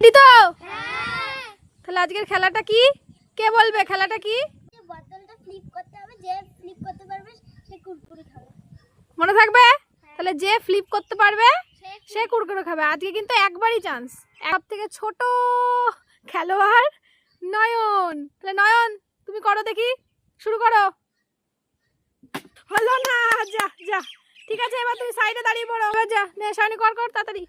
তো তাহলে আজকের খেলাটা কি? কে বলবে খেলাটা কি? বোতলটা ফ্লিপ করতে হবে, যে ফ্লিপ করতে পারবে সে কুরকুরে খাবে। মনে থাকবে? তাহলে যে ফ্লিপ করতে পারবে সে কুরকুরে খাবে। আজকে কিন্তু একবারই চান্স। সব থেকে ছোট খেলোয়াড় নয়ন। তাহলে নয়ন তুমি করো দেখি, শুরু করো। হলো না, যা যা। ঠিক আছে, এবার তুমি সাইডে দাঁড়িয়ে পড়ো। যা নে শাইনি, কর কর তাড়াতাড়ি।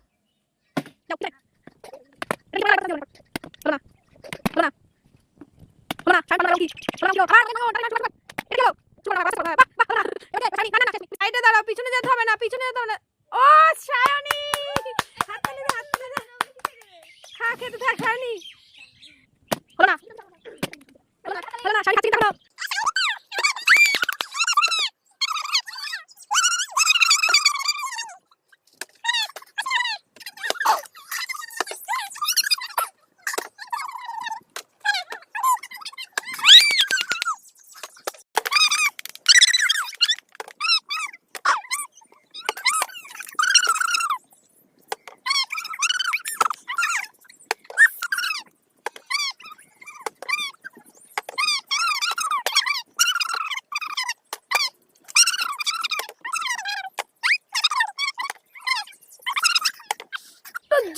সাইডে দাঁড়াও, পিছনে যেতে হবে না, পিছনে যেতে হবে না। ও শায়নি, হাততালি দে, হাততালি দে। খা, খেতে থাক শায়নি। হলো না, হলো না, শায়নি খাচ্ছি না।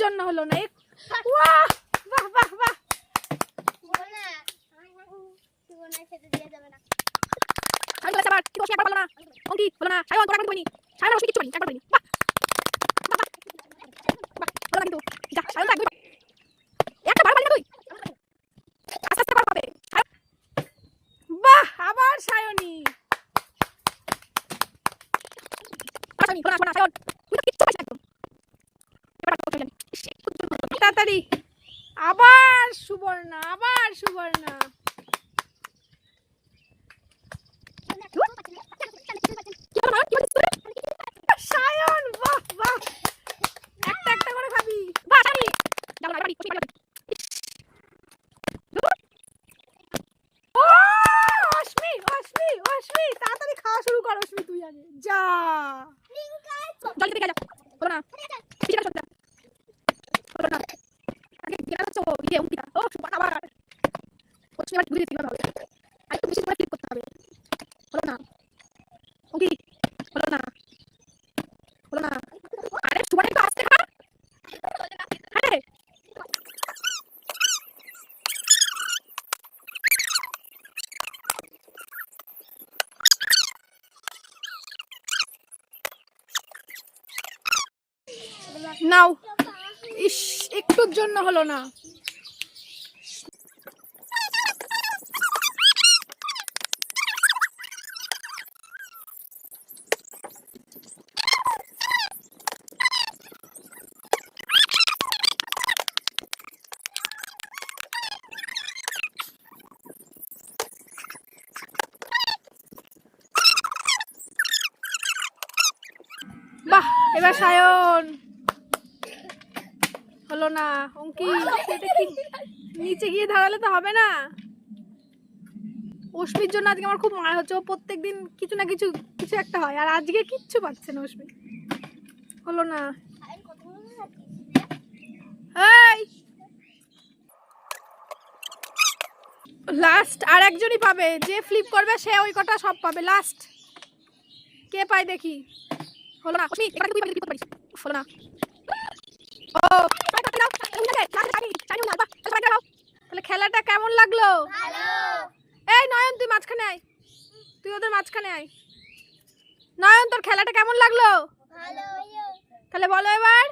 জন্য হলো না। বাহ বাহ বাহ বাহ। খেতে দিয়ে যাবে না। আমি বলেছি আবার, কিন্তু একবার বলো না। অঙ্কি বলো না, সায়ন তোরা কিন্তু বলিনি। সায়ন অবশ্যই কিছু বলিনি, একবার বলিনি। বাহ বাহ বাহ বাহ, বলো না কিন্তু। যা সায়ন তো একবার একটা বার বলি না তুই। আস্তে আস্তে পারবে। বাহ, আবার সায়নি। সায়নি বলো না, সায়ন তুই তো কিচ্ছু পারিস না একদম। তাড়াতাড়ি। আবার সুবর্ণা, আবার সুবর্ণা। সায়ন বাহ বাহ, একটা একটা করে খাবি। বাহ সায়নি, যাও না বাড়ি ও অশ্মি অশ্মি অশ্মি, তাড়াতাড়ি খাওয়া শুরু কর। অশ্মি তুই আগে যা, জল খেতে গেল। বলো না, পিছনে চল যা। বলো না, আগে গেলা হচ্ছে ও ইয়ে অঙ্কিতা। ও সুবর্ণা আবার। অশ্মি আবার বুঝে কিভাবে হবে। আরেকটু বেশি করে ক্লিক করতে হবে। বলো না অঙ্কি, বলো না, বলো না। আরে সুবর্ণা একটু আস্তে খা। হ্যাঁ নাও। ইস, একটুর জন্য হলো না। বাহ, এবার সায়ন। হলো না অঙ্কি, এটা কি নিচে গিয়ে দাঁড়ালে তো হবে না। অশ্মির জন্য আজকে আমার খুব মায়া হচ্ছে। ও প্রত্যেকদিন কিছু না কিছু কিছু একটা হয়, আর আজকে কিচ্ছু পাচ্ছে না অশ্মি। হলো না। এই লাস্ট আর একজনই পাবে, যে ফ্লিপ করবে সে ওই কটা সব পাবে। লাস্ট কে পায় দেখি। হলো না অশ্মি, এখানে তুই ফ্লিপ করতে পারিস। হলো না। ও তাহলে খেলাটা কেমন লাগলো? এই নয়ন তুই মাঝখানে আয়, তুই ওদের মাঝখানে আয়। নয়ন তোর খেলাটা কেমন লাগলো? তাহলে বলো এবার।